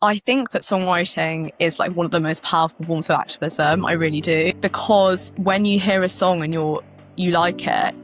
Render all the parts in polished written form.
I think that songwriting is like one of the most powerful forms of activism. I really do. Because when you hear a song and you like it,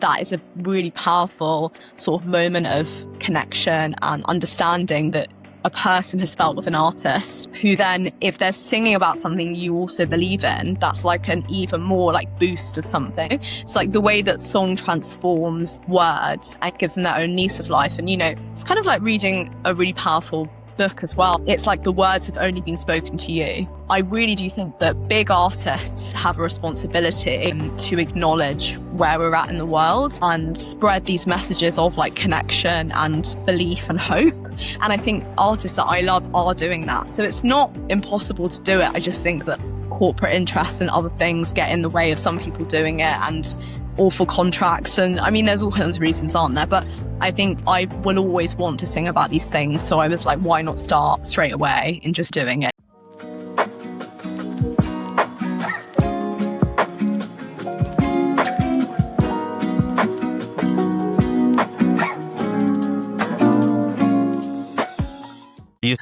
that is a really powerful sort of moment of connection and understanding that a person has felt with an artist, who then, if they're singing about something you also believe in, that's like an even more like boost of something. It's like the way that song transforms words and gives them their own lease of life. And, it's kind of like reading a really powerful book as well. It's like the words have only been spoken to you. I really do think that big artists have a responsibility to acknowledge where we're at in the world and spread these messages of like connection and belief and hope. And I think artists that I love are doing that. So it's not impossible to do it. I just think that corporate interests and other things get in the way of some people doing it, and awful contracts. And I mean, there's all kinds of reasons, aren't there? But I think I will always want to sing about these things. So I was like, why not start straight away in just doing it?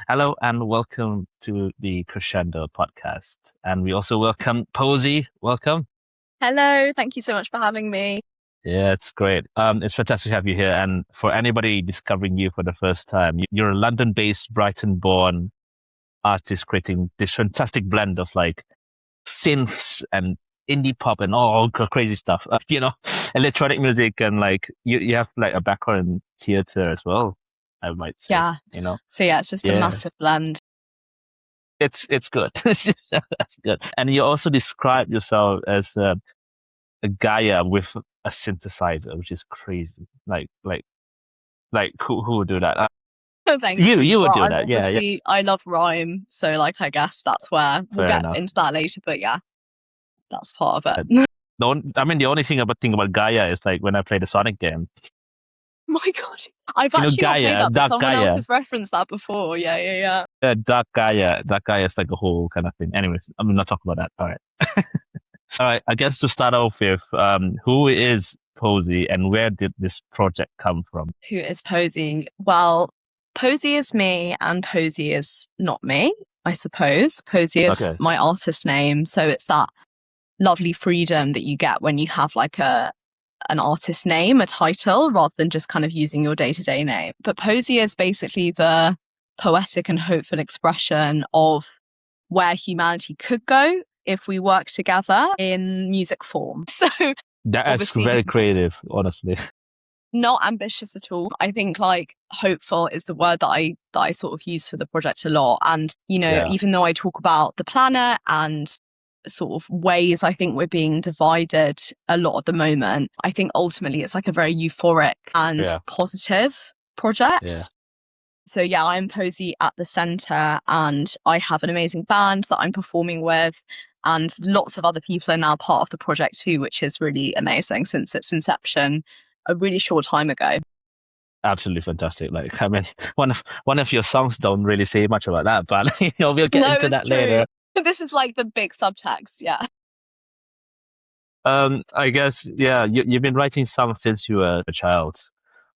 Hello and welcome to the Crescendo podcast. And we also welcome Poesie. Welcome. Hello, thank you so much for having me. Yeah, it's great. It's fantastic to have you here. And for anybody discovering you for the first time, you're a London-based, Brighton-born artist creating this fantastic blend of like synths and indie pop and all crazy stuff, electronic music, and like you have like a background in theater as well, I might say. Yeah. So yeah, it's just a massive blend. It's good. That's good. And you also describe yourself as a Gaia with a synthesizer, which is crazy. Like who would do that? Thank you. You would do that. Yeah. I love rhyme, so like I guess that's where we'll get into that later. But yeah, that's part of it. The only thing about Gaia is like when I play the Sonic game. My God, I've actually not played that, but someone else has referenced that before. Yeah. Dark Gaia is like a whole kind of thing. Anyways, I'm not talking about that. All right. All right. I guess to start off with, who is Poesie and where did this project come from? Who is Poesie? Well, Poesie is me and Poesie is not me, I suppose. Poesie is my artist name. So it's that lovely freedom that you get when you have like an artist name, a title, rather than just kind of using your day-to-day name. But Poesie is basically the poetic and hopeful expression of where humanity could go if we work together in music form. So that's very creative, honestly. Not ambitious at all. I think like hopeful is the word that I sort of use for the project a lot. And, even though I talk about the planet and sort of ways I think we're being divided a lot at the moment, I think ultimately it's like a very euphoric and positive project. Yeah. So yeah, I'm Poesie at the centre, and I have an amazing band that I'm performing with, and lots of other people are now part of the project too, which is really amazing since its inception a really short time ago. Absolutely fantastic. Like, I mean, one of your songs don't really say much about that, but we'll get into that later. This is like the big subtext, yeah. I guess, you've been writing songs since you were a child.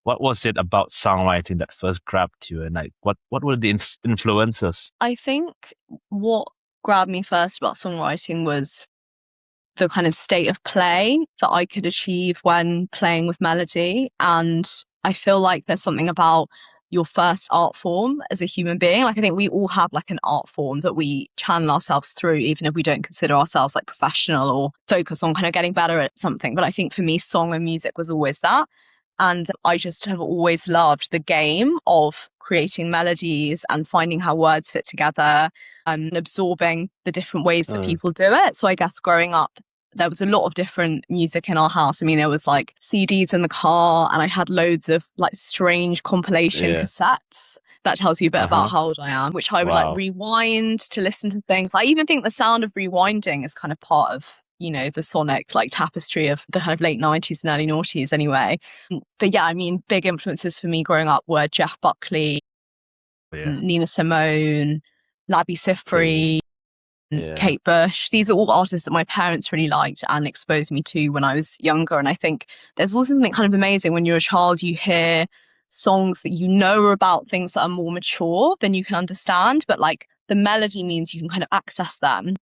What was it about songwriting that first grabbed you, and like what were the influences? I think what grabbed me first about songwriting was the kind of state of play that I could achieve when playing with melody. And I feel like there's something about your first art form as a human being. Like I think we all have like an art form that we channel ourselves through, even if we don't consider ourselves like professional or focus on kind of getting better at something. But I think for me, song and music was always that. And I just have always loved the game of creating melodies and finding how words fit together and absorbing the different ways that people do it. So I guess growing up, there was a lot of different music in our house. I mean, there was like CDs in the car, and I had loads of like strange compilation cassettes. That tells you a bit about how old I am, which I would like rewind to listen to things. I even think the sound of rewinding is kind of part of, the sonic like tapestry of the kind of late 90s and early noughties anyway. But yeah, I mean, big influences for me growing up were Jeff Buckley, Nina Simone, Labi Siffredi, Kate Bush. These are all artists that my parents really liked and exposed me to when I was younger. And I think there's also something kind of amazing when you're a child, you hear songs that you know are about things that are more mature, then you can understand. But like the melody means you can kind of access them.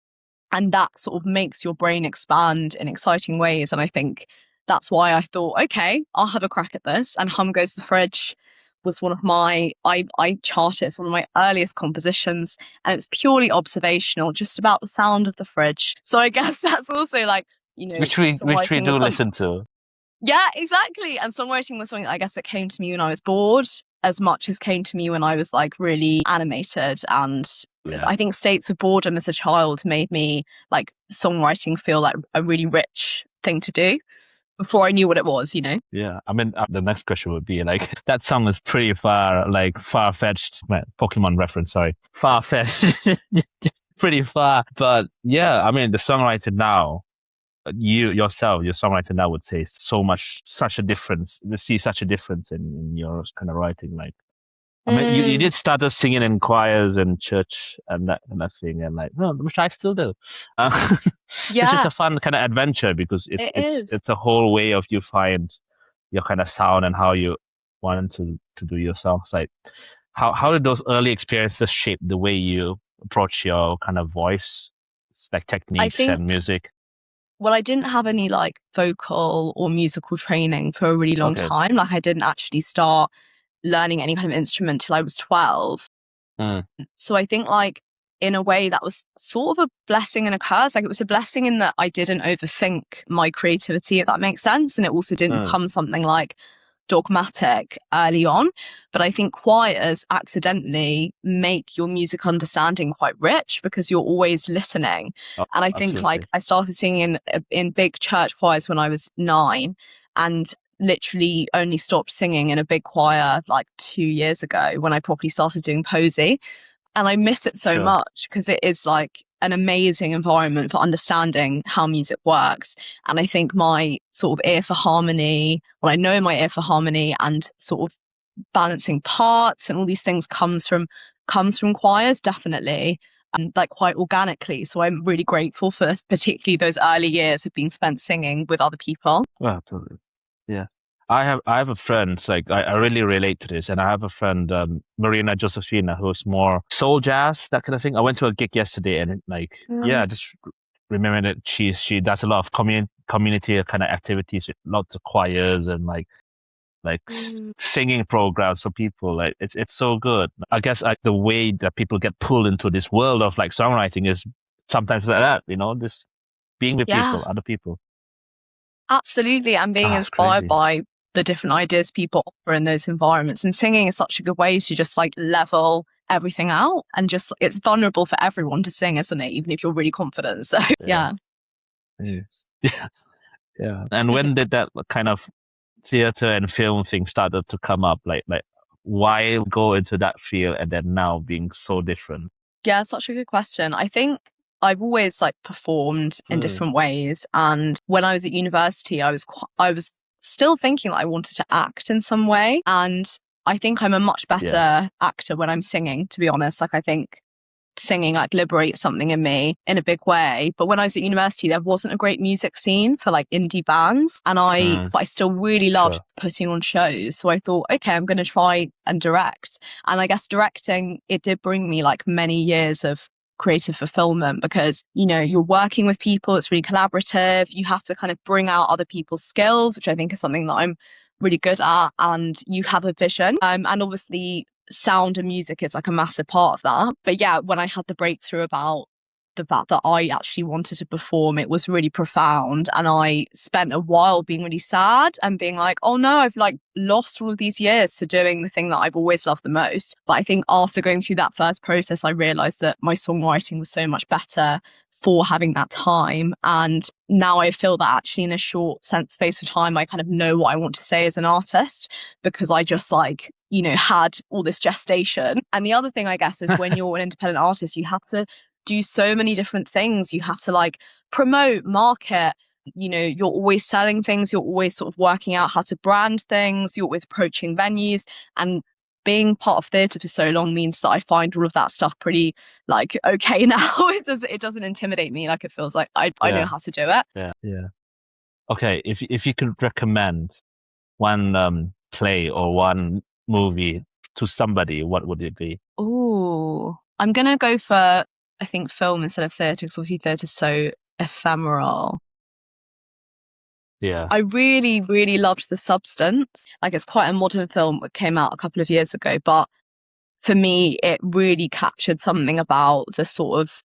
And that sort of makes your brain expand in exciting ways. And I think that's why I thought, okay, I'll have a crack at this. And Hum Goes the Fridge was one of my, I charted it's one of my earliest compositions, and it was purely observational, just about the sound of the fridge. So I guess that's also like, you know, which we songwriting do was listen to. Yeah, exactly. And songwriting was something I guess that came to me when I was bored as much as came to me when I was like really animated. And Yeah. I think states of boredom as a child made me like songwriting feel like a really rich thing to do before I knew what it was, you know? Yeah. I mean, the next question would be like, that song is pretty far-fetched, Pokemon reference, sorry. Far-fetched, pretty far. But yeah, I mean, the songwriter now, your songwriter now would say such a difference. You see such a difference in your kind of writing. Like, I mean, you did start singing in choirs and church and that thing, and like, no, which I still do. It's just a fun kind of adventure because it's a whole way of you find your kind of sound and how you want to do your songs. Like, how did those early experiences shape the way you approach your kind of voice, like techniques and music? Well, I didn't have any like vocal or musical training for a really long time. Like I didn't actually start learning any kind of instrument till I was 12. So I think like in a way that was sort of a blessing and a curse. Like it was a blessing in that I didn't overthink my creativity, if that makes sense. And it also didn't become something like dogmatic early on. But I think choirs accidentally make your music understanding quite rich because you're always listening. And I think like I started singing in big church choirs when I was 9, and literally only stopped singing in a big choir like 2 years ago when I properly started doing Poesie. And I miss it so much because it is like an amazing environment for understanding how music works. And I think my sort of ear for harmony, well, I know my ear for harmony and sort of balancing parts and all these things comes from choirs, definitely, and like quite organically. So I'm really grateful for particularly those early years of being spent singing with other people. Well, totally. Yeah. I have a friend, like I really relate to this, and I have a friend, Marina Josephina, who's more soul jazz, that kind of thing. I went to a gig yesterday, and I just remember that she does a lot of community kind of activities with lots of choirs and like singing programs for people. Like it's so good. I guess like the way that people get pulled into this world of like songwriting is sometimes like that, you know, just being with people, other people. Absolutely, and being inspired by the different ideas people offer in those environments. And singing is such a good way to just like level everything out, and just it's vulnerable for everyone to sing, isn't it? Even if you're really confident. So yeah. And when did that kind of theater and film thing started to come up? Like why go into that field and then now being so different? Yeah, such a good question. I think I've always like performed in different ways, and when I was at university, I was still thinking that I wanted to act in some way, and I think I'm a much better actor when I'm singing, to be honest. Like I think singing like liberates something in me in a big way. But when I was at university, there wasn't a great music scene for like indie bands, and but I still really loved putting on shows. So I thought, okay, I'm going to try and direct. And I guess directing, it did bring me like many years of creative fulfillment because, you know, you're working with people, it's really collaborative. You have to kind of bring out other people's skills, which I think is something that I'm really good at, and you have a vision. And obviously sound and music is like a massive part of that. But yeah, when I had the breakthrough about the fact that I actually wanted to perform, it was really profound. And I spent a while being really sad and being like, oh no, I've like lost all of these years to doing the thing that I've always loved the most. But I think after going through that first process, I realized that my songwriting was so much better for having that time. And now I feel that actually in a short space of time, I kind of know what I want to say as an artist, because I just like, you know, had all this gestation. And the other thing, I guess, is when you're an independent artist, you have to do so many different things. You have to like promote, market, you know, you're always selling things, you're always sort of working out how to brand things, you're always approaching venues. And being part of theatre for so long means that I find all of that stuff pretty like okay now. It doesn't intimidate me. Like it feels like I know how to do it. Yeah. Okay, if you could recommend one play or one movie to somebody, what would it be? Ooh, I'm gonna go for, I think, film instead of theatre, because obviously theatre is so ephemeral. Yeah. I really, really loved The Substance. Like, it's quite a modern film that came out a couple of years ago, but for me, it really captured something about the sort of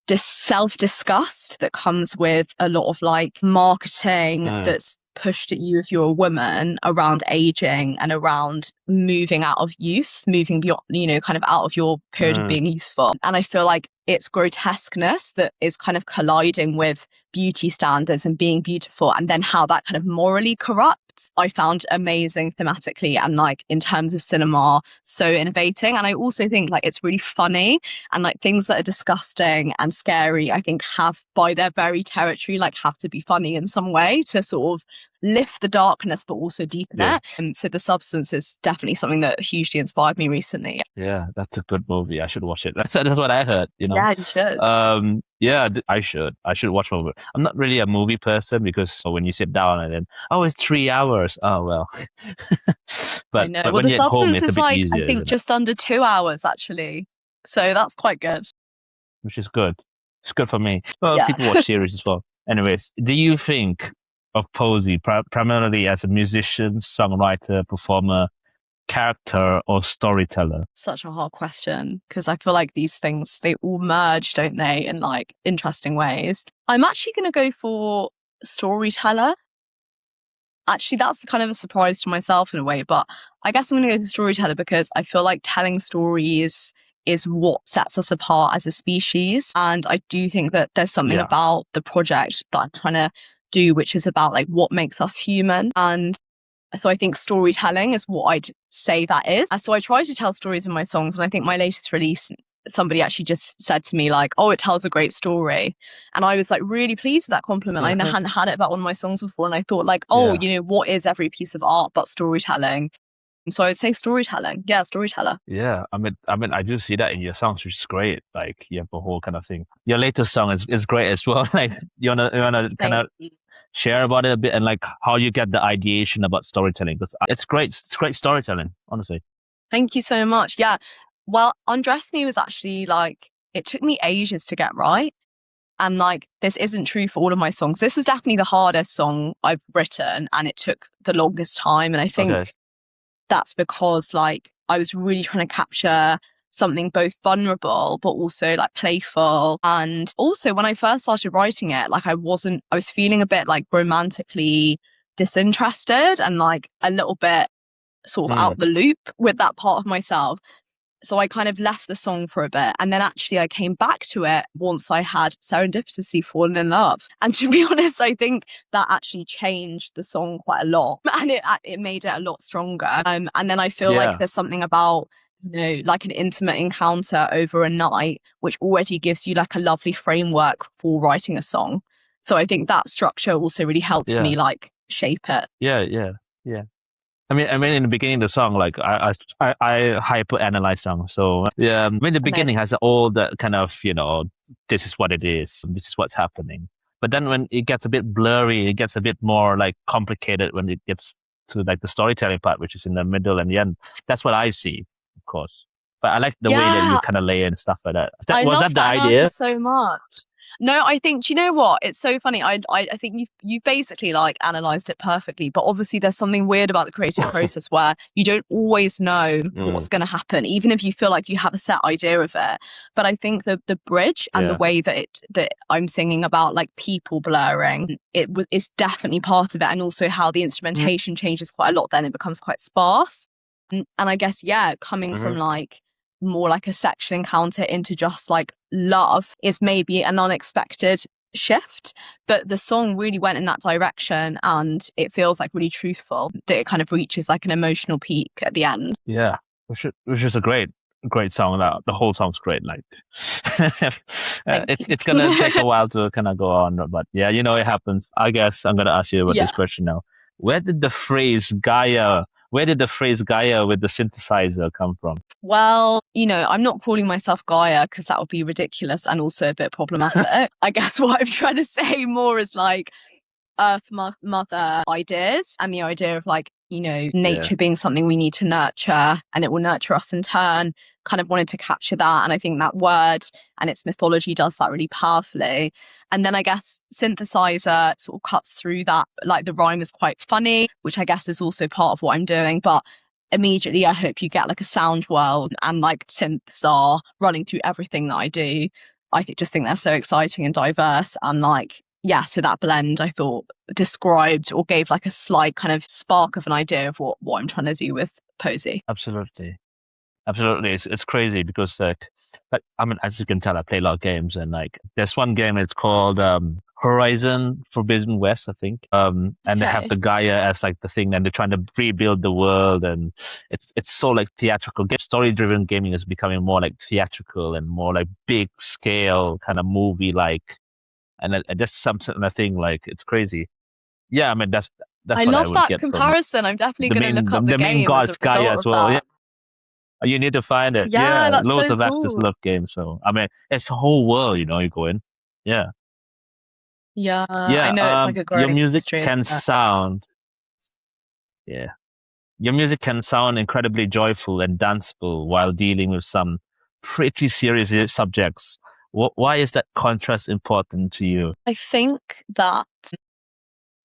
self-disgust that comes with a lot of like marketing that's pushed at you if you're a woman around aging and around moving out of youth, moving beyond, you know, kind of out of your period of being youthful. And I feel like it's grotesqueness that is kind of colliding with beauty standards and being beautiful, and then how that kind of morally corrupts, I found amazing thematically, and like in terms of cinema, so innovating. And I also think like it's really funny, and like things that are disgusting and scary, I think have by their very territory, like have to be funny in some way to sort of lift the darkness but also deepen it. And so The Substance is definitely something that hugely inspired me recently. Yeah, that's a good movie. I should watch it. That's what I heard, you know. Yeah, you should. Yeah, I should. I should watch movie. I'm not really a movie person, because when you sit down and then, oh, it's 3 hours. Oh well. I but know. but Well, when The you're at home, Substance it's a is bit like, I easier, think, isn't it? just under 2 hours actually. So that's quite good. Which is good. It's good for me. Well, Yeah. people watch series as well. Anyways, do you think of Poesie primarily as a musician, songwriter, performer, character, or storyteller? Such a hard question, because I feel like these things, they all merge, don't they, in like interesting ways. I'm actually going to go for storyteller. Actually, that's kind of a surprise to myself in a way, but I guess I'm going to go for storyteller because I feel like telling stories is what sets us apart as a species. And I do think that there's something about the project that I'm trying to do, which is about like what makes us human. And so I think storytelling is what I'd say that is. So I try to tell stories in my songs, and I think my latest release, somebody actually just said to me like, oh, it tells a great story. And I was like really pleased with that compliment. I hadn't had it about one of my songs before, and I thought like, oh, you know, what is every piece of art but storytelling? So I would say storytelling. Yeah, storyteller. Yeah, I mean, I do see that in your songs, which is great. Like, you have a whole kind of thing. Your latest song is great as well. Like, you wanna kind of share about it a bit, and like how you get the ideation about storytelling, because it's great. It's great storytelling, honestly. Thank you so much. Yeah. Well, Undress Me was actually like, it took me ages to get right. And like, this isn't true for all of my songs. This was definitely the hardest song I've written, and it took the longest time. And I think that's because like I was really trying to capture something both vulnerable but also like playful. And also when I first started writing it, like I was feeling a bit like romantically disinterested and like a little bit sort of out the loop with that part of myself. So I kind of left the song for a bit, and then actually I came back to it once I had serendipitously fallen in love. And to be honest, I think that actually changed the song quite a lot, and it made it a lot stronger. And then I feel like there's something about, you know, like an intimate encounter over a night, which already gives you like a lovely framework for writing a song. So I think that structure also really helps me like shape it. Yeah. I mean, in the beginning of the song, like I hyper analyze song. So yeah, when the beginning has all the kind of, you know, this is what it is, this is what's happening. But then when it gets a bit blurry, it gets a bit more like complicated when it gets to like the storytelling part, which is in the middle and the end. That's what I see, of course. But I like the way that you kind of lay and stuff like that. Was that the idea? So much. No, I think, do you know what? It's so funny. I think you basically like analysed it perfectly, but obviously there's something weird about the creative process where you don't always know what's going to happen, even if you feel like you have a set idea of it. But I think the bridge and the way that I'm singing about like people blurring, it's definitely part of it, and also how the instrumentation changes quite a lot. Then it becomes quite sparse, and I guess coming from like more like a sexual encounter into just like love is maybe an unexpected shift, but the song really went in that direction, and it feels like really truthful that it kind of reaches like an emotional peak at the end. Yeah, which is a great song. The whole song's great. Like it's gonna take a while to kind of go on, but yeah, you know, it happens. I guess I'm gonna ask you about this question now. Where did the phrase Gaia with the synthesizer come from? Well, you know, I'm not calling myself Gaia because that would be ridiculous and also a bit problematic. I guess what I'm trying to say more is like Earth Mother ideas, and the idea of like nature being something we need to nurture and it will nurture us in turn. Kind of wanted to capture that. And I think that word and its mythology does that really powerfully. And then I guess synthesizer sort of cuts through that. Like the rhyme is quite funny, which I guess is also part of what I'm doing. But immediately I hope you get like a sound world and like synths are running through everything that I do. Just think they're so exciting and diverse and like, yeah, so that blend I thought described or gave like a slight kind of spark of an idea of what I'm trying to do with Poesie. Absolutely. It's crazy because like I mean, as you can tell, I play a lot of games, and like there's one game, it's called Horizon Forbidden West, I think. And they have the Gaia as like the thing, and they're trying to rebuild the world, and it's so like theatrical. Story driven gaming is becoming more like theatrical and more like big scale kind of movie like, and just something I think like it's crazy. Yeah, I mean that's I what love I would that get comparison. I'm definitely going to look up the main game god as a Gaia result as of well. that. Yeah. You need to find it. Yeah, that's loads so of actors cool. love games. So I mean, it's a whole world. You go in. Yeah. I know it's like a your growing music industry, can isn't it? sound. Yeah, your music can sound incredibly joyful and danceable while dealing with some pretty serious subjects. Why is that contrast important to you? I think that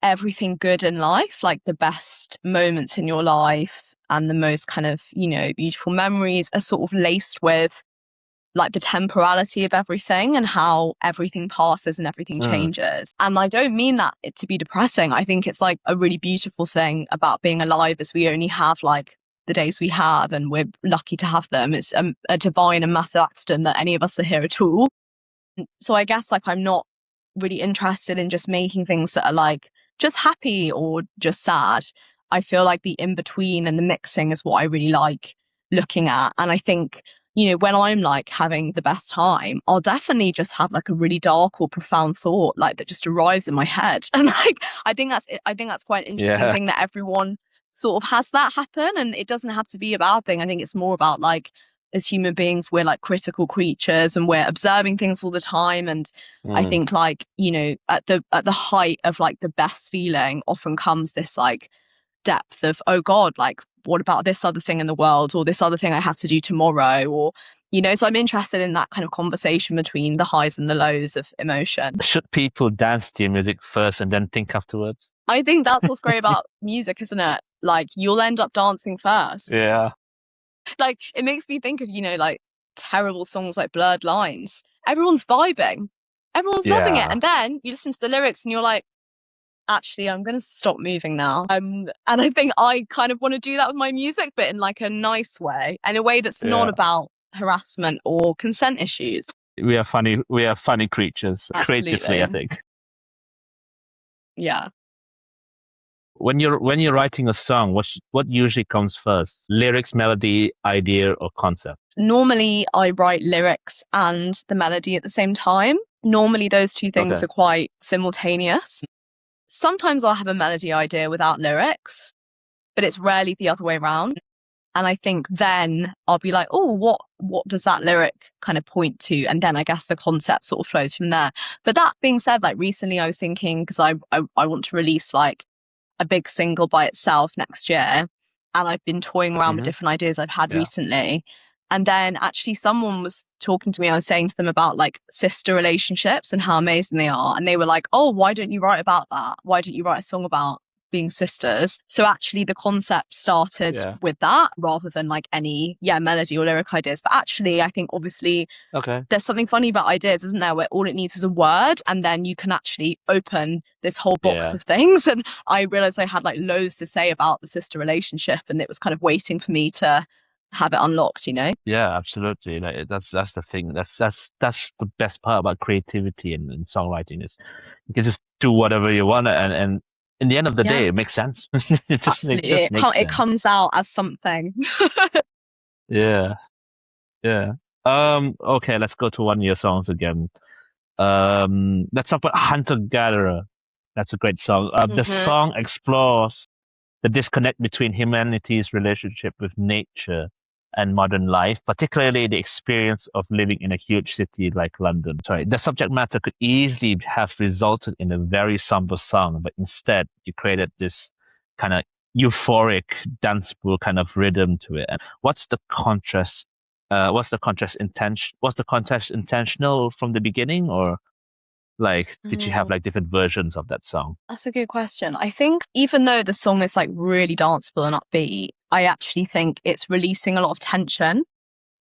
everything good in life, like the best moments in your life and the most kind of, beautiful memories are sort of laced with like the temporality of everything and how everything passes and everything changes. And I don't mean that to be depressing. I think it's like a really beautiful thing about being alive is we only have like the days we have and we're lucky to have them. It's a divine and massive accident that any of us are here at all. So I guess like I'm not really interested in just making things that are like just happy or just sad. I feel like the in between and the mixing is what I really like looking at. And I think, when I'm like having the best time, I'll definitely just have like a really dark or profound thought like that just arrives in my head. And like I think that's quite an interesting thing that everyone sort of has that happen. And it doesn't have to be a bad thing. I think it's more about like as human beings, we're like critical creatures and we're observing things all the time. And I think like, at the height of like the best feeling often comes this like depth of, oh God, like what about this other thing in the world or this other thing I have to do tomorrow or, so I'm interested in that kind of conversation between the highs and the lows of emotion. Should people dance to your music first and then think afterwards? I think that's what's great about music, isn't it? Like you'll end up dancing first. Yeah. Like it makes me think of, like terrible songs like Blurred Lines. Everyone's vibing. Everyone's loving it. And then you listen to the lyrics and you're like, actually, I'm going to stop moving now. And I think I kind of want to do that with my music, but in like a nice way, in a way that's not about harassment or consent issues. We are funny creatures. Absolutely. Creatively, I think. Yeah. When you're writing a song, what usually comes first? Lyrics, melody, idea, or concept? Normally, I write lyrics and the melody at the same time. Normally, those two things are quite simultaneous. Sometimes I'll have a melody idea without lyrics, but it's rarely the other way around. And I think then I'll be like, oh, what does that lyric kind of point to? And then I guess the concept sort of flows from there. But that being said, like recently I was thinking, because I want to release like a big single by itself next year. And I've been toying around with different ideas I've had recently. And then actually someone was talking to me, I was saying to them about like sister relationships and how amazing they are. And they were like, oh, why don't you write about that? Why don't you write a song about being sisters? So actually the concept started with that rather than like any melody or lyric ideas. But actually I think obviously there's something funny about ideas, isn't there, where all it needs is a word and then you can actually open this whole box of things. And I realized I had like loads to say about the sister relationship and it was kind of waiting for me to have it unlocked, Yeah, absolutely. Like that's the thing. That's the best part about creativity and songwriting is you can just do whatever you want and in the end of the day, it makes sense. Absolutely. It comes out as something. Yeah. Okay, let's go to one of your songs again. Let's talk about Hunter Gatherer. That's a great song. The song explores the disconnect between humanity's relationship with nature and modern life, particularly the experience of living in a huge city like London. Sorry, the subject matter could easily have resulted in a very somber song, but instead you created this kind of euphoric, danceable kind of rhythm to it. And what's the contrast? What's the contrast intention? Was the contrast intentional from the beginning, or like did you have like different versions of that song? That's a good question. I think even though the song is like really danceable and upbeat, I actually think it's releasing a lot of tension.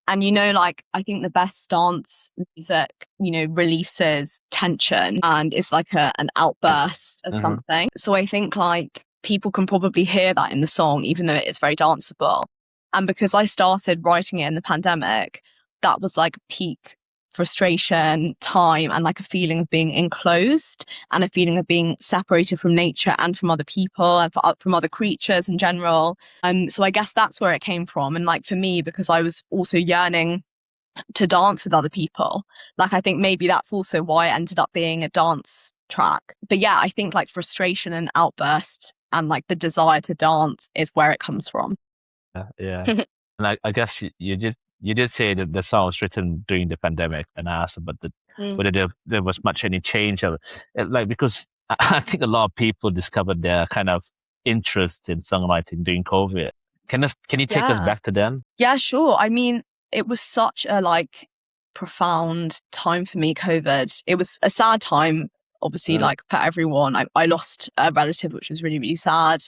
And like I think the best dance music, releases tension and it's like an outburst of something. So I think like people can probably hear that in the song, even though it is very danceable. And because I started writing it in the pandemic, that was like peak frustration time and like a feeling of being enclosed and a feeling of being separated from nature and from other people and from other creatures in general. So I guess that's where it came from. And like for me, because I was also yearning to dance with other people, like I think maybe that's also why it ended up being a dance track. But yeah, I think like frustration and outburst and like the desire to dance is where it comes from. Yeah. And I guess you did say that the song was written during the pandemic, and I asked about whether there was much any change of like, because I think a lot of people discovered their kind of interest in songwriting during COVID. Can you take us back to then? Yeah, sure. I mean, it was such a like profound time for me, COVID. It was a sad time, obviously, like for everyone. I lost a relative, which was really, really sad.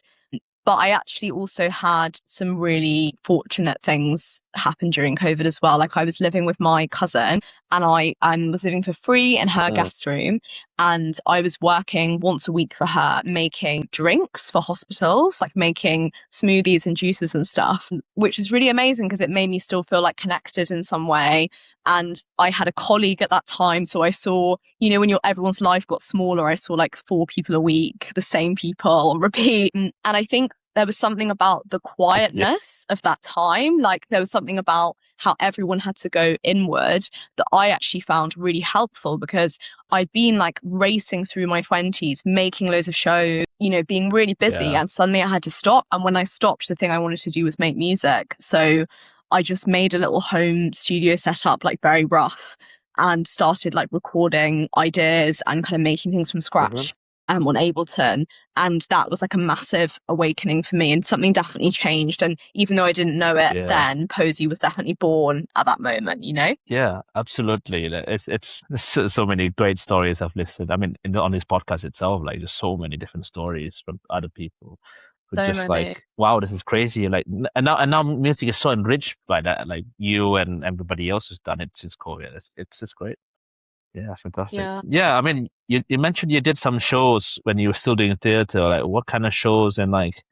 But I actually also had some really fortunate things happen during COVID as well. Like I was living with my cousin and I was living for free in her guest room. And I was working once a week for her, making drinks for hospitals, like making smoothies and juices and stuff, which was really amazing because it made me still feel like connected in some way. And I had a colleague at that time. So I saw, when everyone's life got smaller, I saw like 4 people a week, the same people on repeat. And I think there was something about the quietness of that time. Like there was something about how everyone had to go inward that I actually found really helpful because I'd been like racing through my 20s, making loads of shows, being really busy, and suddenly I had to stop. And when I stopped, the thing I wanted to do was make music. So I just made a little home studio setup, like very rough, and started like recording ideas and kind of making things from scratch on Ableton. And that was like a massive awakening for me, and something definitely changed. And even though I didn't know it then, Poesie was definitely born at that moment, Yeah, absolutely. It's so many great stories I've listened. I mean, on this podcast itself, like there's so many different stories from other people. So just many. like, wow, this is crazy. Like, and now music is so enriched by that. Like you and everybody else who's done it since COVID. It's just great. Yeah, fantastic. Yeah, I mean, you mentioned you did some shows when you were still doing theater. Like, what kind of shows? And like,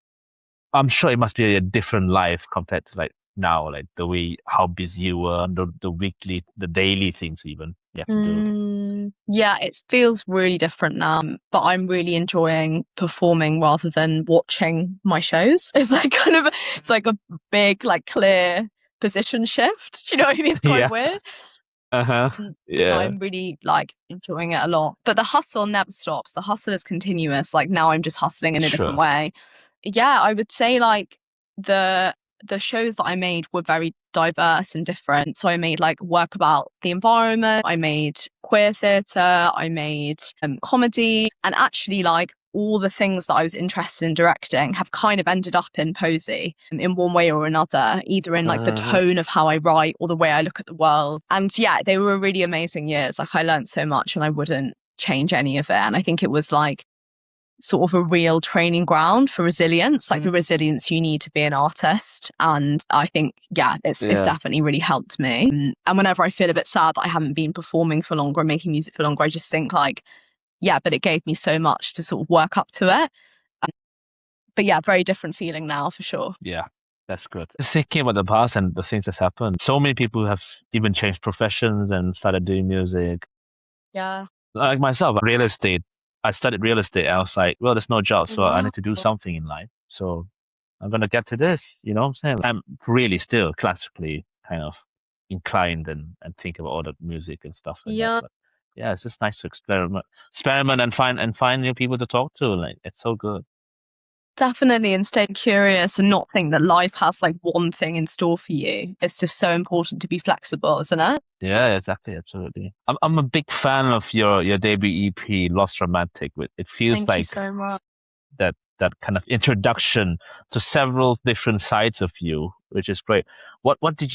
I'm sure it must be a different life compared to like now, like how busy you were and the weekly, the daily things even you have to do. Yeah, it feels really different now, but I'm really enjoying performing rather than watching my shows. It's like it's like a big, like clear position shift. Do you know what I mean? It's quite weird. Yeah. I'm really like enjoying it a lot. But the hustle never stops. The hustle is continuous. Like now I'm just hustling in a different way. Yeah, I would say like the shows that I made were very diverse and different. So I made like work about the environment, I made queer theatre, I made comedy, and actually like all the things that I was interested in directing have kind of ended up in Poesie in one way or another, either in like the tone of how I write or the way I look at the world. And yeah, they were really amazing years. Like I learned so much and I wouldn't change any of it. And I think it was like sort of a real training ground for resilience, like the resilience you need to be an artist. And I think, it's definitely really helped me. And whenever I feel a bit sad that I haven't been performing for longer and making music for longer, I just think like, but it gave me so much to sort of work up to it. But yeah, very different feeling now for sure. Yeah, that's good. Just thinking about the past and the things that's happened. So many people have even changed professions and started doing music. Yeah. Like myself, real estate. I studied real estate. I was like, well, there's no job, so I need to do something in life. So I'm going to get to this, you know what I'm saying? I'm really still classically kind of inclined and think about all the music and stuff like that. But yeah, it's just nice to experiment and find new people to talk to. Like, it's so good. Definitely, and stay curious and not think that life has like one thing in store for you. It's just so important to be flexible, isn't it? Yeah, exactly, absolutely. I'm a big fan of your debut EP, Lost Romantic. It feels Thank like you so much. that that kind of introduction to several different sides of you, which is great. What do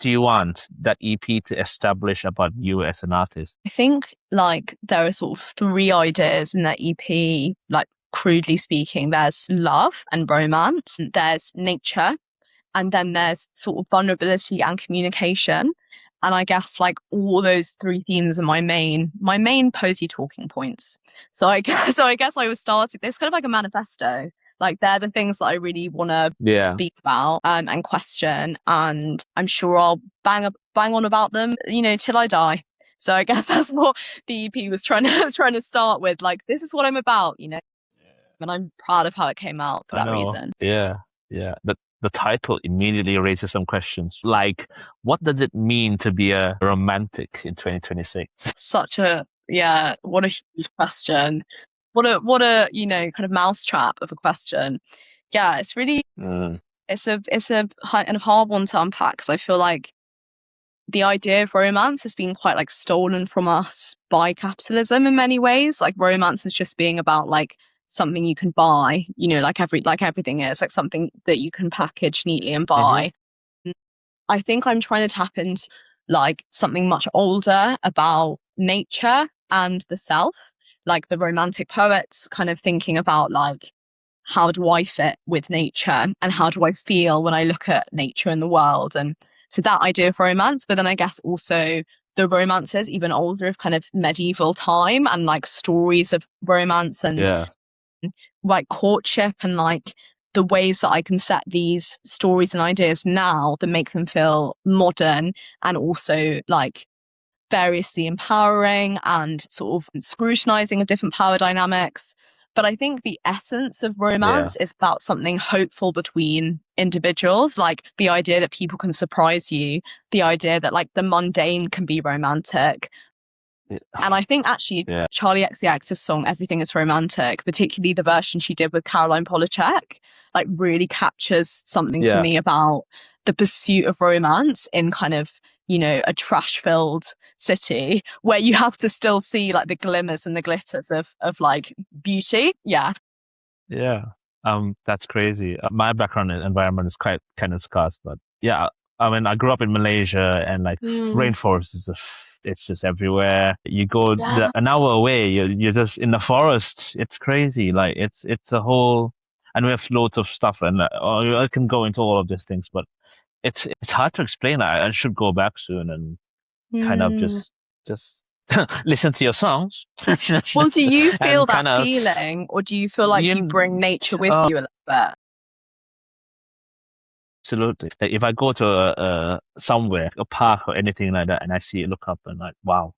you want that EP to establish about you as an artist? I think like there are sort of three ideas in that EP, like crudely speaking. There's love and romance, there's nature, and then there's sort of vulnerability and communication. And I guess like all those three themes are my main Poesie talking points. So I guess I was starting this kind of like a manifesto. Like they're the things that I really want to speak about and question, and I'm sure I'll bang on about them, you know, till I die. So I guess that's what the EP was trying to start with. Like, this is what I'm about, you know. And I'm proud of how it came out for that reason. Yeah. The title immediately raises some questions. Like, what does it mean to be a romantic in 2026? What a huge question. What a you know, kind of mousetrap of a question. Yeah, it's really it's a kind of hard one to unpack, because I feel like the idea of romance has been quite like stolen from us by capitalism in many ways. Like romance is just being about like something you can buy, you know, like everything is like something that you can package neatly and buy. I think I'm trying to tap into like something much older about nature and the self, like the romantic poets kind of thinking about like, how do I fit with nature and how do I feel when I look at nature and the world? And so that idea of romance, but then I guess also the romances even older of kind of medieval time and like stories of romance and like courtship, and like the ways that I can set these stories and ideas now that make them feel modern and also like variously empowering and sort of scrutinizing of different power dynamics. But I think the essence of romance is about something hopeful between individuals, like the idea that people can surprise you, the idea that like the mundane can be romantic. And I think actually Charlie XCX's song Everything is Romantic, particularly the version she did with Caroline Polachek, like really captures something for me about the pursuit of romance in kind of, you know, a trash-filled city where you have to still see like the glimmers and the glitters of like beauty. Yeah. That's crazy. My background environment is quite kind of scarce, but yeah, I mean, I grew up in Malaysia, and like rainforest is it's just everywhere. You go an hour away, you're just in the forest. It's crazy. Like it's a whole, and we have loads of stuff, and I can go into all of these things, but it's hard to explain. I should go back soon and kind of just listen to your songs. Well, do you feel that feeling, or do you feel like you bring nature with you a little bit? Absolutely. Like if I go to somewhere, a park or anything like that, and I see it, look up and like, wow,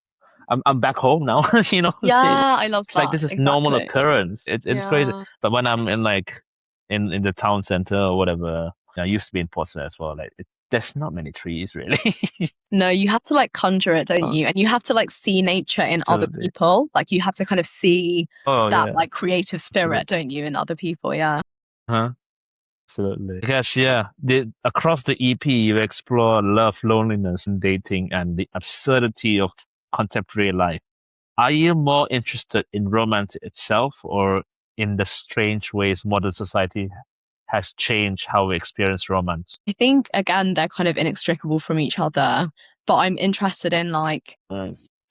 I'm back home now. You know? Yeah, I love that. Like this is normal occurrence. It's crazy. But when I'm in like in the town center or whatever, I used to be in Portsmouth as well. Like there's not many trees really. No, you have to like conjure it, don't you? And you have to like see nature in other people. Like you have to kind of see that like creative spirit, don't you, in other people? Yeah. Absolutely. Yes, across the EP, you explore love, loneliness, and dating, and the absurdity of contemporary life. Are you more interested in romance itself, or in the strange ways modern society has changed how we experience romance? I think, again, they're kind of inextricable from each other, but I'm interested in like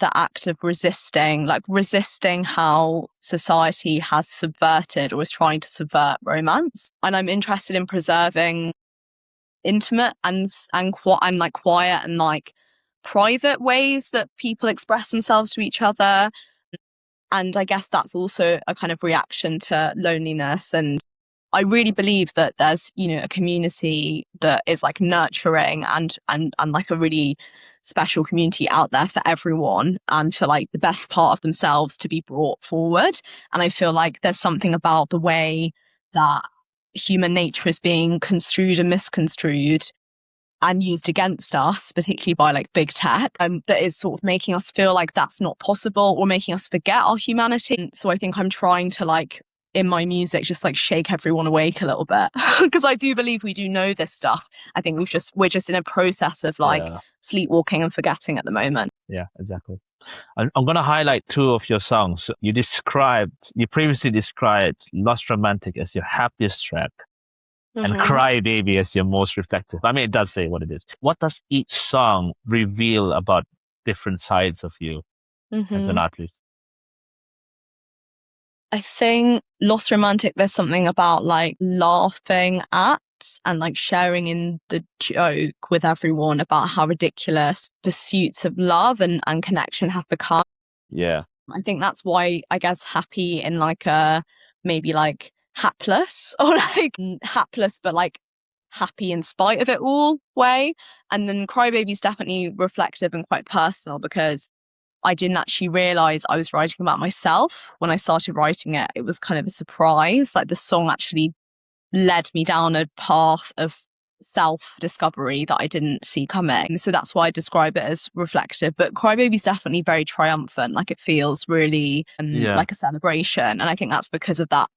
the act of resisting how society has subverted or is trying to subvert romance. And I'm interested in preserving intimate and like quiet and like private ways that people express themselves to each other. And I guess that's also a kind of reaction to loneliness. And I really believe that there's, you know, a community that is like nurturing and like a really special community out there for everyone, and for like the best part of themselves to be brought forward. And I feel like there's something about the way that human nature is being construed and misconstrued and used against us, particularly by like big tech, that is sort of making us feel like that's not possible or making us forget our humanity. So I think I'm trying to like in my music just like shake everyone awake a little bit, because I do believe we do know this stuff. I think we're just in a process of like sleepwalking and forgetting at the moment. Yeah, exactly. I'm going to highlight two of your songs. You previously described Lost Romantic as your happiest track and Cry Baby as your most reflective. I mean, it does say what it is. What does each song reveal about different sides of you as an artist? I think Lost Romantic, there's something about like laughing at and like sharing in the joke with everyone about how ridiculous pursuits of love and connection have become. Yeah. I think that's why I guess happy in like a maybe like hapless or like hapless but like happy in spite of it all way. And then Crybaby's definitely reflective and quite personal, because I didn't actually realize I was writing about myself when I started writing it. It was kind of a surprise. Like the song actually led me down a path of self-discovery that I didn't see coming. So that's why I describe it as reflective. But Crybaby's definitely very triumphant. Like it feels really like a celebration. And I think that's because of that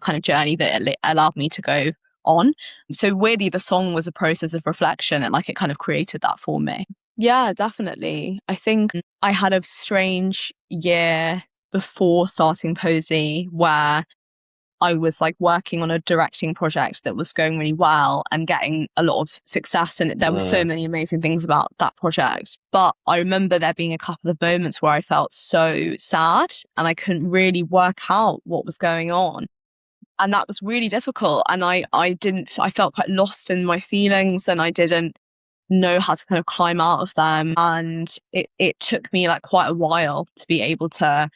kind of journey that it allowed me to go on. So weirdly, the song was a process of reflection, and like it kind of created that for me. Yeah, definitely. I think I had a strange year before starting Poesie where I was like working on a directing project that was going really well and getting a lot of success, and there were so many amazing things about that project. But I remember there being a couple of moments where I felt so sad and I couldn't really work out what was going on. And that was really difficult. And I felt quite lost in my feelings, and I didn't know how to kind of climb out of them. And it took me like quite a while to be able to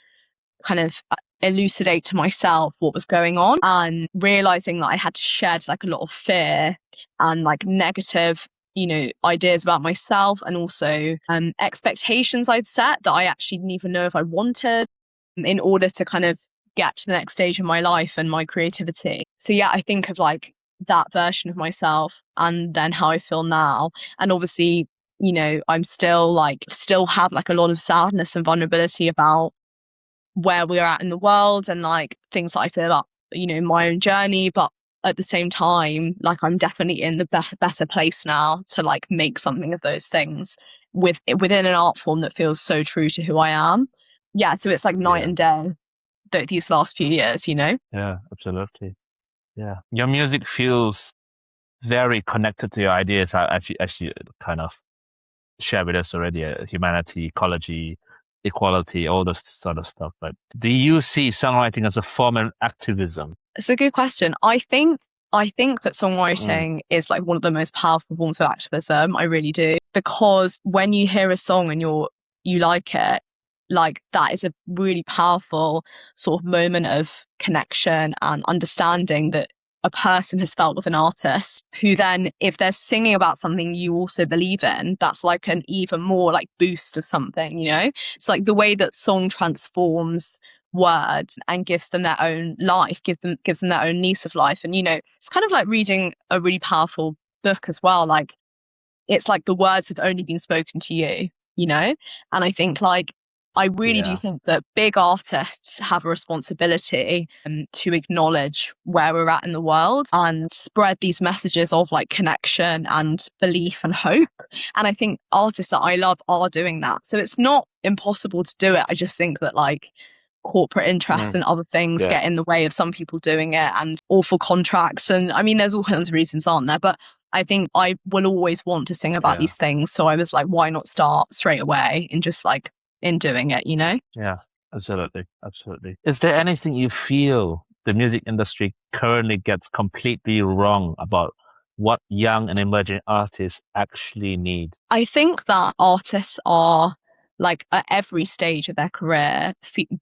kind of elucidate to myself what was going on, and realizing that I had to shed like a lot of fear and like negative, ideas about myself, and also expectations I'd set that I actually didn't even know if I wanted, in order to kind of get to the next stage of my life and my creativity. So yeah, I think of like that version of myself and then how I feel now. And obviously, I'm still have like a lot of sadness and vulnerability about where we're at in the world and like things that I feel about, my own journey. But at the same time, like I'm definitely in the better place now to like make something of those things within an art form that feels so true to who I am. Yeah, so it's like night and day these last few years, Yeah, absolutely. Yeah, your music feels very connected to your ideas, as you kind of share with us already. Humanity, ecology, equality, all this sort of stuff. But do you see songwriting as a form of activism? It's a good question. I think that songwriting is like one of the most powerful forms of activism. I really do, because when you hear a song and you like it, like that is a really powerful sort of moment of connection and understanding that a person has felt with an artist, who then, if they're singing about something you also believe in, that's like an even more like boost of something, It's like the way that song transforms words and gives them their own life, gives them their own lease of life. And it's kind of like reading a really powerful book as well. Like it's like the words have only been spoken to you, and I think like I really do think that big artists have a responsibility to acknowledge where we're at in the world and spread these messages of like connection and belief and hope. And I think artists that I love are doing that. So it's not impossible to do it. I just think that like corporate interests and other things get in the way of some people doing it, and awful contracts. And I mean, there's all kinds of reasons, aren't there? But I think I will always want to sing about these things. So I was like, why not start straight away and just like in doing it, Yeah, absolutely. Absolutely. Is there anything you feel the music industry currently gets completely wrong about what young and emerging artists actually need? I think that artists are like at every stage of their career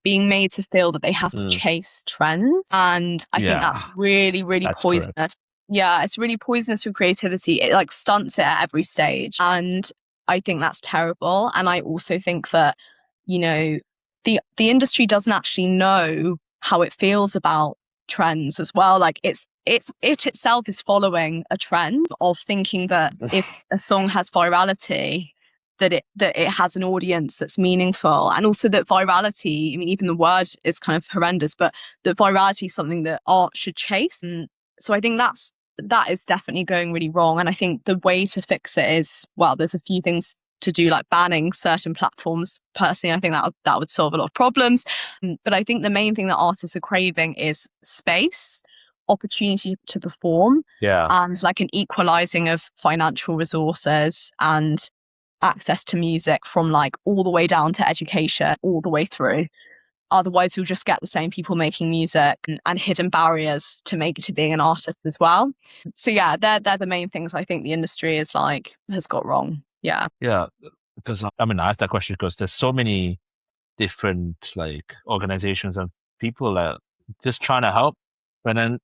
being made to feel that they have to chase trends. And I think that's really, really poisonous. Correct. Yeah, it's really poisonous for creativity. It like stunts it at every stage. And I think that's terrible. And I also think that, the industry doesn't actually know how it feels about trends as well. Like it itself is following a trend of thinking that if a song has virality, that it has an audience that's meaningful, and also that virality, I mean, even the word is kind of horrendous, but that virality is something that art should chase. And so I think that is definitely going really wrong. And I think the way to fix it is, well, there's a few things to do, like banning certain platforms. Personally, I think that would solve a lot of problems. But I think the main thing that artists are craving is space, opportunity to perform, and like an equalizing of financial resources and access to music, from like all the way down to education, all the way through. Otherwise, you'll just get the same people making music, and hidden barriers to being an artist as well. So yeah, they're the main things I think the industry has got wrong. Yeah. Yeah. Because I mean, I asked that question because there's so many different like organizations and people that just trying to help, and then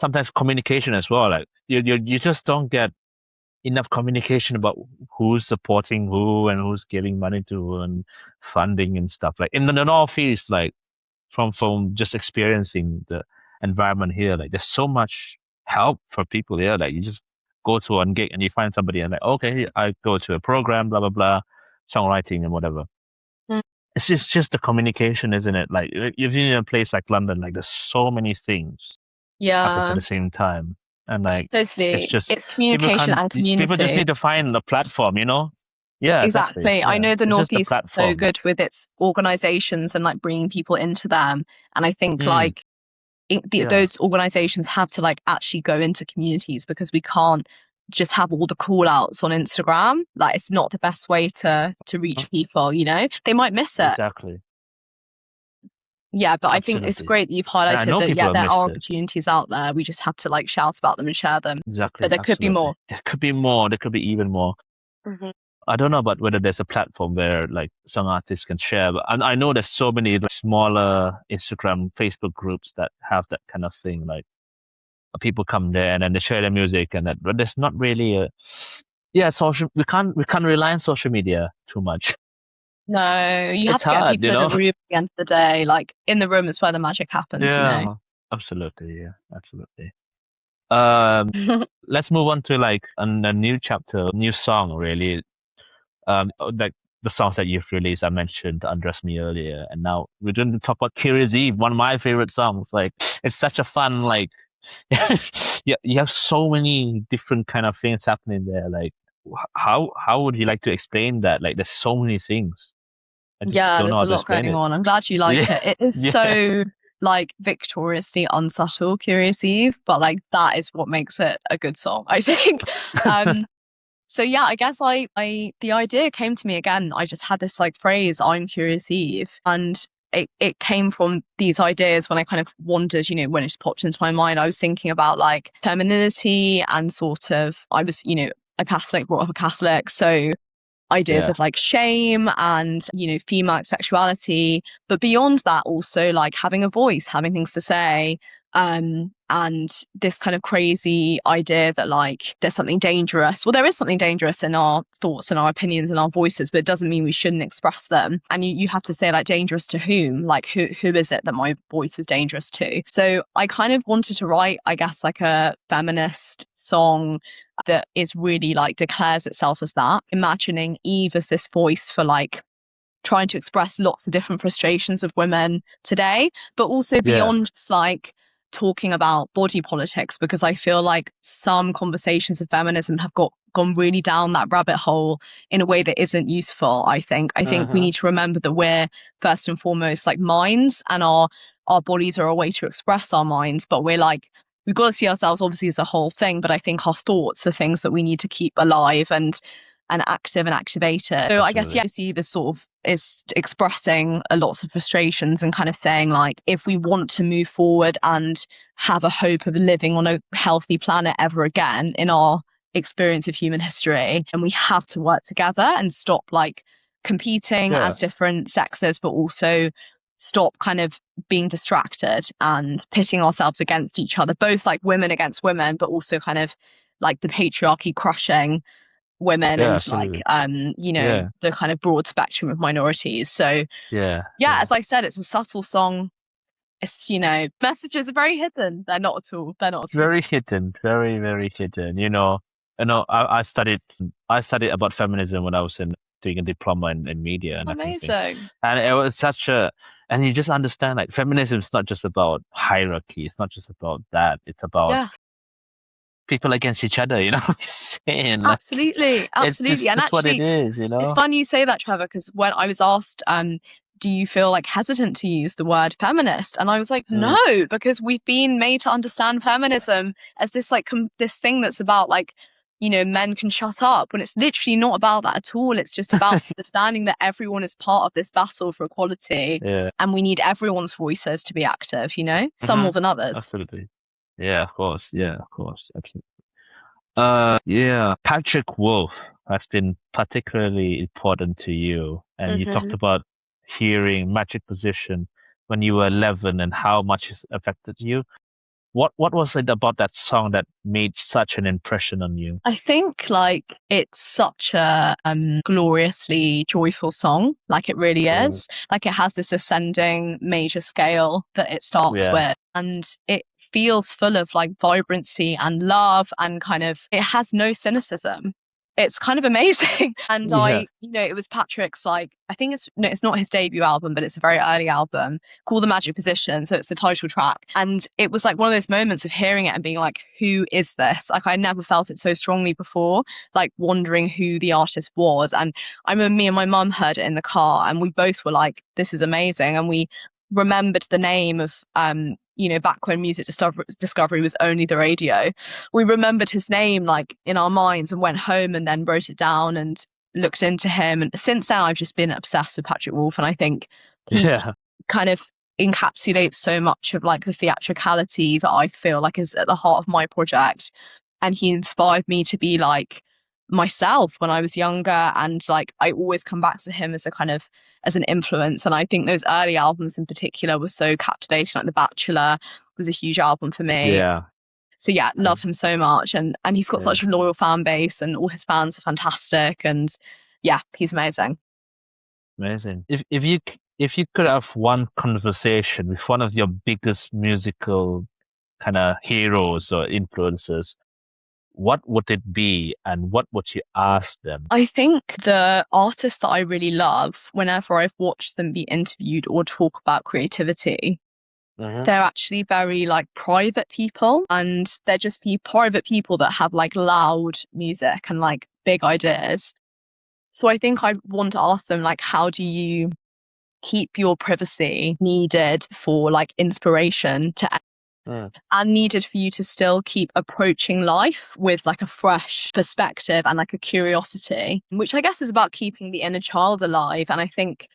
sometimes communication as well. Like you just don't get enough communication about who's supporting who and who's giving money to who and funding and stuff. Like in the Northeast, like from just experiencing the environment here, like there's so much help for people here. Like you just go to one gig and you find somebody and like, okay, I go to a program, blah blah blah, songwriting and whatever. It's just the communication, isn't it? Like if you're in a place like London, like there's so many things happens at the same time, and like totally, it's communication and community. People just need to find a platform, you know? Yeah, exactly. Yeah. I know the Northeast is so good with its organizations and like bringing people into them, and I think like those organizations have to like actually go into communities, because we can't just have all the call outs on Instagram. Like it's not the best way to reach people, you know? They might miss it. Exactly. Yeah, but I think it's great that you've highlighted that there are opportunities out there. We just have to like shout about them and share them. Exactly. But there could be more. There could be more. There could be even more. Mm-hmm. I don't know about whether there's a platform where like some artists can share, but I know there's so many like, smaller Instagram, Facebook groups that have that kind of thing. Like people come there and then they share their music, and that, but there's not really social. We can't rely on social media too much. No, you have to get people in the room at the end of the day. Like in the room is where the magic happens. Yeah, you know? Absolutely. Yeah, absolutely. Let's move on to like a new chapter, new song, really. Like the songs that you've released. I mentioned Undress Me earlier, and now we're going to talk about Curious Eve, one of my favorite songs. Like it's such a fun, like, yeah, you have so many different kind of things happening there. Like, how would you like to explain that? Like, there's so many things. Yeah, there's a lot going on. I'm glad you like it. It is so like victoriously unsubtle, Curious Eve, but like that is what makes it a good song, I think. So yeah, I guess the idea came to me again. I just had this like phrase, I'm Curious Eve, and it came from these ideas when I kind of wandered, you know, when it just popped into my mind. I was thinking about like femininity and sort of, I was, you know, a Catholic, brought up a Catholic, so ideas of like shame and, you know, female sexuality, but beyond that also like having a voice, having things to say, and this kind of crazy idea that like there's something dangerous. Well, there is something dangerous in our thoughts and our opinions and our voices, but it doesn't mean we shouldn't express them. And you have to say like dangerous to whom? Like who is it that my voice is dangerous to? So I kind of wanted to write, I guess, like a feminist song that is really like declares itself as that, imagining Eve as this voice for like trying to express lots of different frustrations of women today, but also beyond just like talking about body politics, because I feel like some conversations of feminism have gone really down that rabbit hole in a way that isn't useful. I think we need to remember that we're first and foremost like minds, and our bodies are a way to express our minds, but we've got to see ourselves obviously as a whole thing, but I think our thoughts are things that we need to keep alive and active and activated. So absolutely. I guess Eve is expressing lots of frustrations and kind of saying like, if we want to move forward and have a hope of living on a healthy planet ever again in our experience of human history, and we have to work together and stop like competing as different sexes, but also stop kind of being distracted and pitting ourselves against each other, both like women against women, but also kind of like the patriarchy crushing women and absolutely. Like you know the kind of broad spectrum of minorities. So as I said, it's a subtle song. It's, you know, messages are very hidden. They're not at all very hidden, very very hidden. I studied about feminism when I was in doing a diploma in media and everything. Amazing. And it was and you just understand like feminism is not just about hierarchy. It's not just about that. It's about Yeah, people against each other, saying like absolutely. it's Absolutely. And just what it actually, is, it's funny you say that, Trevor, because when I was asked, do you feel like hesitant to use the word feminist? And I was like, no, because we've been made to understand feminism as this like this thing that's about like, men can shut up, when it's literally not about that at all. It's just about understanding that everyone is part of this battle for equality, Yeah. and we need everyone's voices to be active, some more than others. Absolutely. Yeah, of course. Yeah, of course. Absolutely. Yeah, Patrick Wolf has been particularly important to you, and you talked about hearing Magic Position when you were 11 and how much it's affected you. What was it about that song that made such an impression on you? I think like it's such a gloriously joyful song, like it really is. Like it has this ascending major scale that it starts with, and it feels full of like vibrancy and love, and kind of it has no cynicism. It's kind of amazing. And it was Patrick's like, I think it's not his debut album, but it's a very early album called The Magic Position. So it's the title track. And it was like one of those moments of hearing it and being like, who is this? Like I never felt it so strongly before, like wondering who the artist was. And I remember me and my mum heard it in the car and we both were like, this is amazing. And we remembered the name of back when music discovery was only the radio. We remembered his name like in our minds and went home and then wrote it down and looked into him. And since then I've just been obsessed with Patrick Wolf, and I think he kind of encapsulates so much of like the theatricality that I feel like is at the heart of my project. And he inspired me to be like myself when I was younger, and like I always come back to him as an influence. And I think those early albums in particular were so captivating. Like The Bachelor was a huge album for me. So yeah, love him so much, and he's got such a loyal fan base, and all his fans are fantastic, and yeah, he's amazing. If you could have one conversation with one of your biggest musical kind of heroes or influencers, what would it be and what would you ask them? I think the artists that I really love, whenever I've watched them be interviewed or talk about creativity, they're actually very like private people, and they're just private people that have like loud music and like big ideas. So I think I'd want to ask them like, how do you keep your privacy needed for like inspiration to and needed for you to still keep approaching life with like a fresh perspective and like a curiosity, which I guess is about keeping the inner child alive. And I think,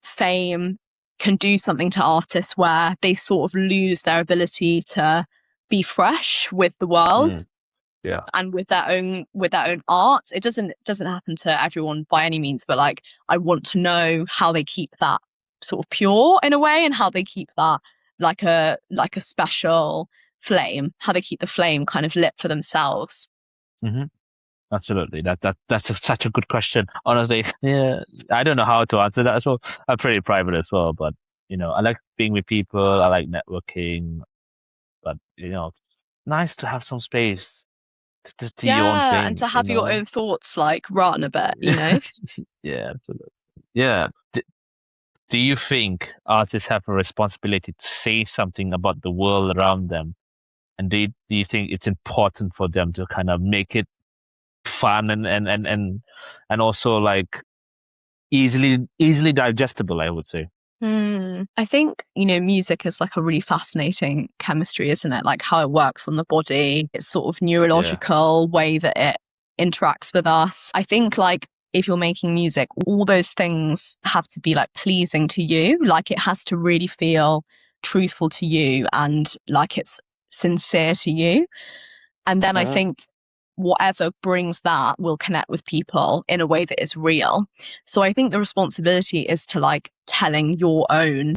fame can do something to artists where they sort of lose their ability to be fresh with the world. And with their own art. It doesn't happen to everyone by any means, but like I want to know how they keep that sort of pure in a way, and how they keep that like a special flame, how they keep the flame kind of lit for themselves. Absolutely. That's such a good question. Honestly, yeah, I don't know how to answer that as well. I'm pretty private as well, but I like being with people. I like networking, but nice to have some space to do your own thing, and to have your own thoughts like run a bit, Yeah, absolutely. Yeah. Do you think artists have a responsibility to say something about the world around them? And do you think it's important for them to kind of make it fun and also like easily digestible, I would say? I think, music is like a really fascinating chemistry, isn't it? Like how it works on the body, it's sort of neurological way that it interacts with us. I think like if you're making music, all those things have to be like pleasing to you. Like it has to really feel truthful to you and like it's sincere to you. And then I think whatever brings that will connect with people in a way that is real. So I think the responsibility is to like telling your own,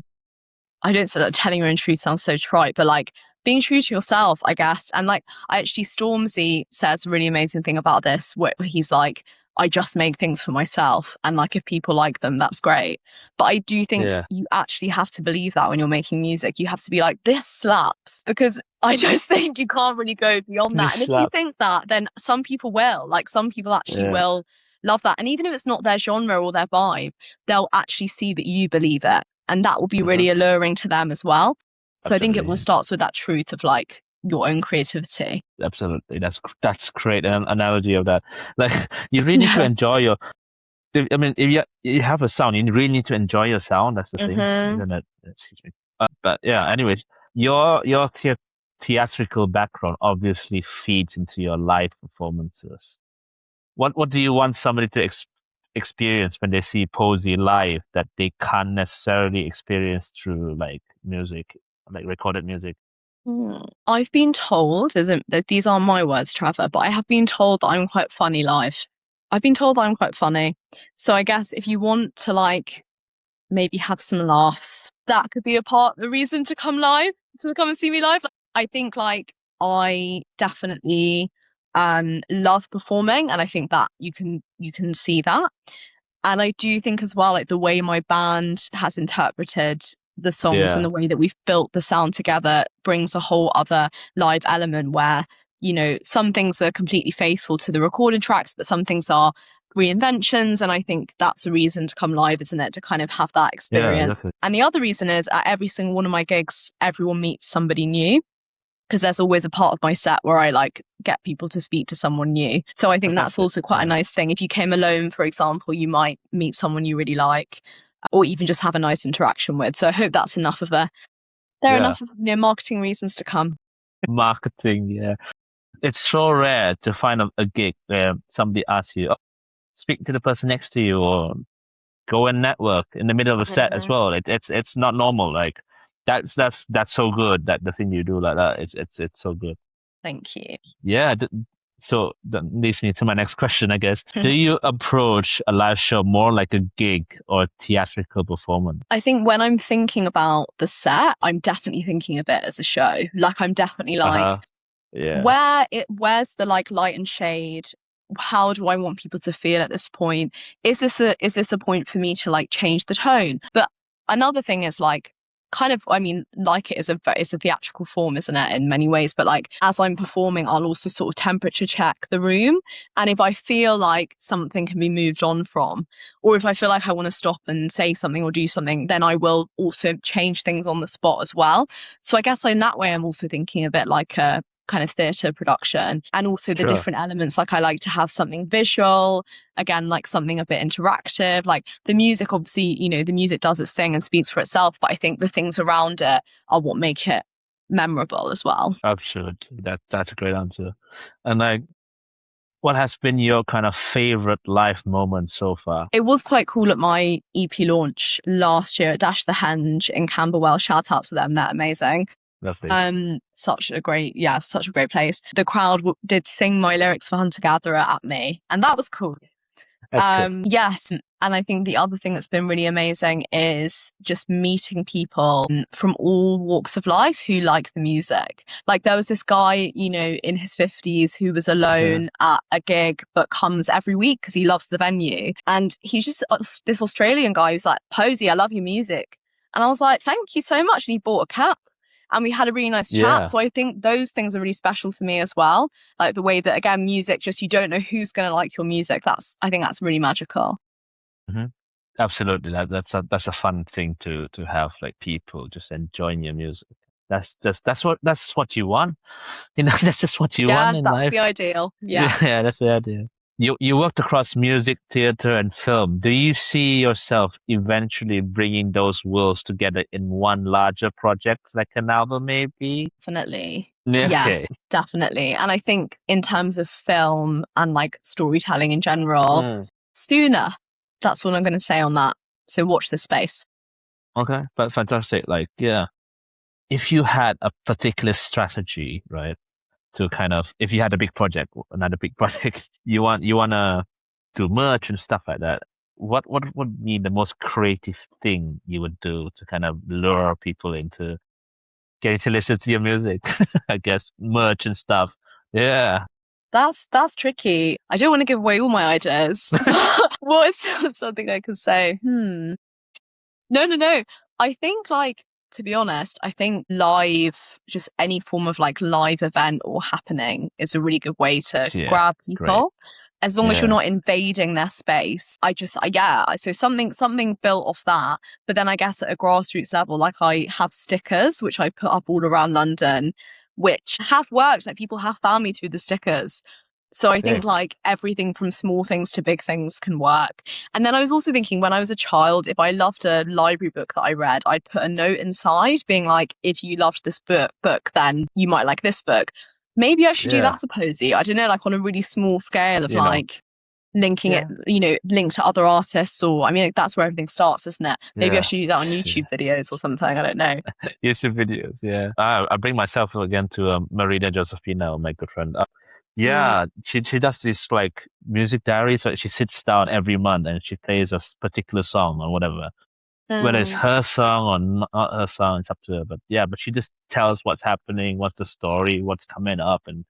I don't say that telling your own truth sounds so trite, but like being true to yourself, I guess. And like, Stormzy says a really amazing thing about this, where he's like, I just make things for myself. And like, if people like them, that's great. But I do think you actually have to believe that when you're making music. You have to be like, this slaps. Because I just think you can't really go beyond that. And if you think that, then some people will. Like, some people actually will love that. And even if it's not their genre or their vibe, they'll actually see that you believe it. And that will be really alluring to them as well. So I think it all starts with that truth of like your own creativity. Absolutely. That's great. An analogy of that. Like you really need to enjoy your, I mean, if you have a sound, you really need to enjoy your sound. That's the thing, isn't it? Excuse me. But yeah, anyways, your theatrical background obviously feeds into your live performances. What do you want somebody to experience when they see Poesie live that they can't necessarily experience through like music, like recorded music? I've been told, that these aren't my words, Trevor, but I have been told that I'm quite funny live. I've been told that I'm quite funny. So I guess if you want to like maybe have some laughs, that could be the reason to come and see me live. I think like I definitely love performing, and I think that you can see that. And I do think as well, like the way my band has interpreted the songs and the way that we've built the sound together brings a whole other live element where, you know, some things are completely faithful to the recorded tracks, but some things are reinventions. And I think that's a reason to come live, isn't it? To kind of have that experience. Yeah, and the other reason is at every single one of my gigs, everyone meets somebody new. Because there's always a part of my set where I like get people to speak to someone new. So I think that's also quite a nice thing. If you came alone, for example, you might meet someone you really like, or even just have a nice interaction with. So I hope that's enough of enough of, you know, marketing reasons to come. Marketing, yeah. It's so rare to find a gig where somebody asks you, speak to the person next to you, or go and network in the middle of a set as well. It's not normal. Like that's so good that the thing you do like that. It's so good. Thank you. Yeah. So that leads me to my next question, I guess. Do you approach a live show more like a gig or a theatrical performance? I think when I'm thinking about the set, I'm definitely thinking of it as a show. Like I'm definitely like, where's the like light and shade? How do I want people to feel at this point? Is this a point for me to like change the tone? But another thing is like, kind of, I mean, like it's a theatrical form, isn't it, in many ways, but like as I'm performing, I'll also sort of temperature check the room, and if I feel like something can be moved on from, or if I feel like I want to stop and say something or do something, then I will also change things on the spot as well. So I guess in that way I'm also thinking a bit like a kind of theatre production, and also the different elements. Like I like to have something visual, again, like something a bit interactive. Like the music, obviously, you know, the music does its thing and speaks for itself, but I think the things around it are what make it memorable as well. Absolutely. That's a great answer. And like, what has been your kind of favorite live moment so far? It was quite cool at my EP launch last year at Dash the Henge in Camberwell. Shout out to them, they're amazing. Lovely. Such a great place. The crowd did sing my lyrics for Hunter Gatherer at me, and that was cool. That's good. Yes, and I think the other thing that's been really amazing is just meeting people from all walks of life who like the music. Like there was this guy, you know, in his 50s who was alone at a gig but comes every week because he loves the venue, and he's just this Australian guy who's like, Poesie, I love your music. And I was like, thank you so much. And he bought a cap. And we had a really nice chat. So I think those things are really special to me as well. Like the way that, again, music, just you don't know who's going to like your music. I think that's really magical. Absolutely. That's a fun thing to have, like people just enjoying your music. That's what you want. You know, that's just what you want in life. Yeah, that's the ideal. Yeah. Yeah, that's the idea. You worked across music, theater, and film. Do you see yourself eventually bringing those worlds together in one larger project, like an album, maybe? Definitely. Okay. Yeah, definitely. And I think in terms of film and like storytelling in general, sooner. That's what I'm going to say on that. So watch this space. Okay, but fantastic. Like, yeah, if you had a particular strategy, right? To kind of, if you had a big project, another big project, you wanna do merch and stuff like that. What would be the most creative thing you would do to kind of lure people into getting to listen to your music? I guess merch and stuff. Yeah, that's tricky. I don't want to give away all my ideas. What is something I could say? No. I think like, to be honest, I think live, just any form of like live event or happening is a really good way to grab people. as long as you're not invading their space. So something built off that. But then I guess at a grassroots level, like I have stickers which I put up all around London, which have worked. Like people have found me through the stickers. So I think like everything from small things to big things can work. And then I was also thinking, when I was a child, if I loved a library book that I read, I'd put a note inside being like, if you loved this book, then you might like this book. Maybe I should do that for Poesie. I don't know, like on a really small scale of like linking it, linked to other artists, or I mean, that's where everything starts, isn't it? Maybe I should do that on YouTube videos or something. I don't know. YouTube videos, yeah. I bring myself again to Marina Josefina, my good friend. She does this like music diary. So she sits down every month and she plays a particular song or whatever. Whether it's her song or not her song, it's up to her. But she just tells what's happening, what's the story, what's coming up, and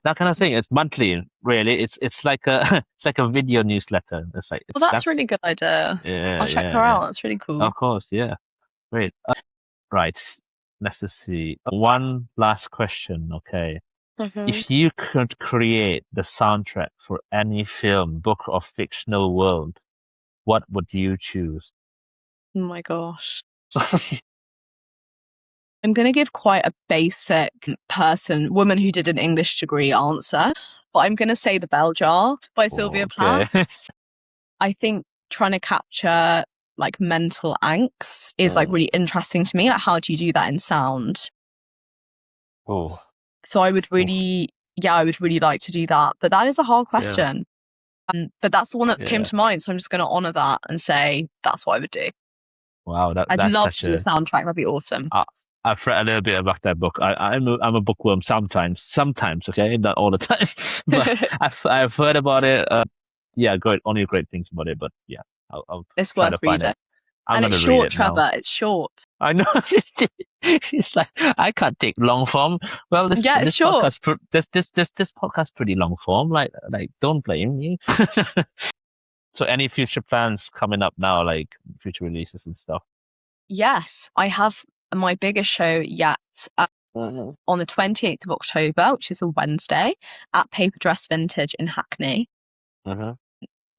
that kind of thing. It's monthly, really. It's like a it's like a video newsletter. It's like that's really good idea. I'll check her out. That's really cool. Of course, yeah, great. Right, let's just see. One last question, okay? If you could create the soundtrack for any film, book, or fictional world, what would you choose? Oh my gosh. I'm going to give quite a basic woman who did an English degree answer, but I'm going to say The Bell Jar by Sylvia Plath. I think trying to capture like mental angst is like really interesting to me. Like, how do you do that in sound? So I would really like to do that. But that is a hard question. But that's the one that came to mind. So I'm just going to honor that and say that's what I would do. Wow, I'd love to do a soundtrack. That'd be awesome. I've read a little bit about that book. I'm a bookworm sometimes, okay, not all the time. But I've heard about it. Only great things about it. But I'll it's worth reading. And it's short, Trevor. It's short. I know. It's like I can't take long form. Well, this short. This podcast pretty long form. Like don't blame me. So any future plans coming up now, like future releases and stuff? Yes, I have my biggest show yet on the 28th of October, which is a Wednesday, at Paper Dress Vintage in Hackney.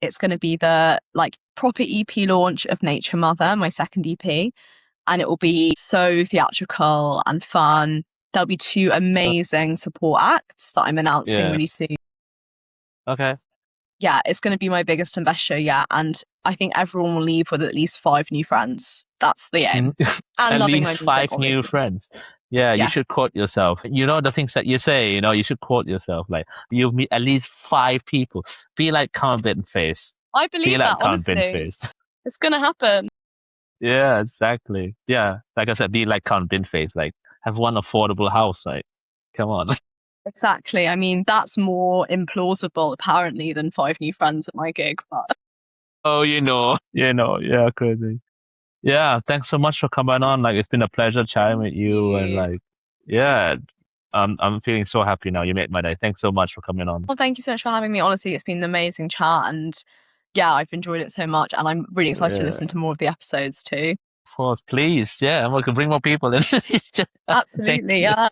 It's going to be the like proper EP launch of Nature Mother, my second EP, and it will be so theatrical and fun. There'll be 2 amazing support acts that I'm announcing really soon. Okay. Yeah, it's going to be my biggest and best show yet, and I think everyone will leave with at least 5 new friends. That's the aim. And at loving least my music, 5 new friends. Yeah, you should quote yourself. You know the things that you say. You know, you should quote yourself. Like you meet at least 5 people. Be like Count Face. I believe that. Honestly, it's gonna happen. Yeah, exactly. Yeah, like I said, be like Count Face. Like have one affordable house. Like, come on. Exactly. I mean, that's more implausible apparently than 5 new friends at my gig. But yeah, crazy. Yeah, thanks so much for coming on. Like, it's been a pleasure chatting with you, and like, I'm feeling so happy now. You made my day. Thanks so much for coming on. Well, thank you so much for having me. Honestly, it's been an amazing chat, and I've enjoyed it so much, and I'm really excited to listen to more of the episodes too. Of course, please, and we can bring more people in. Absolutely, yeah.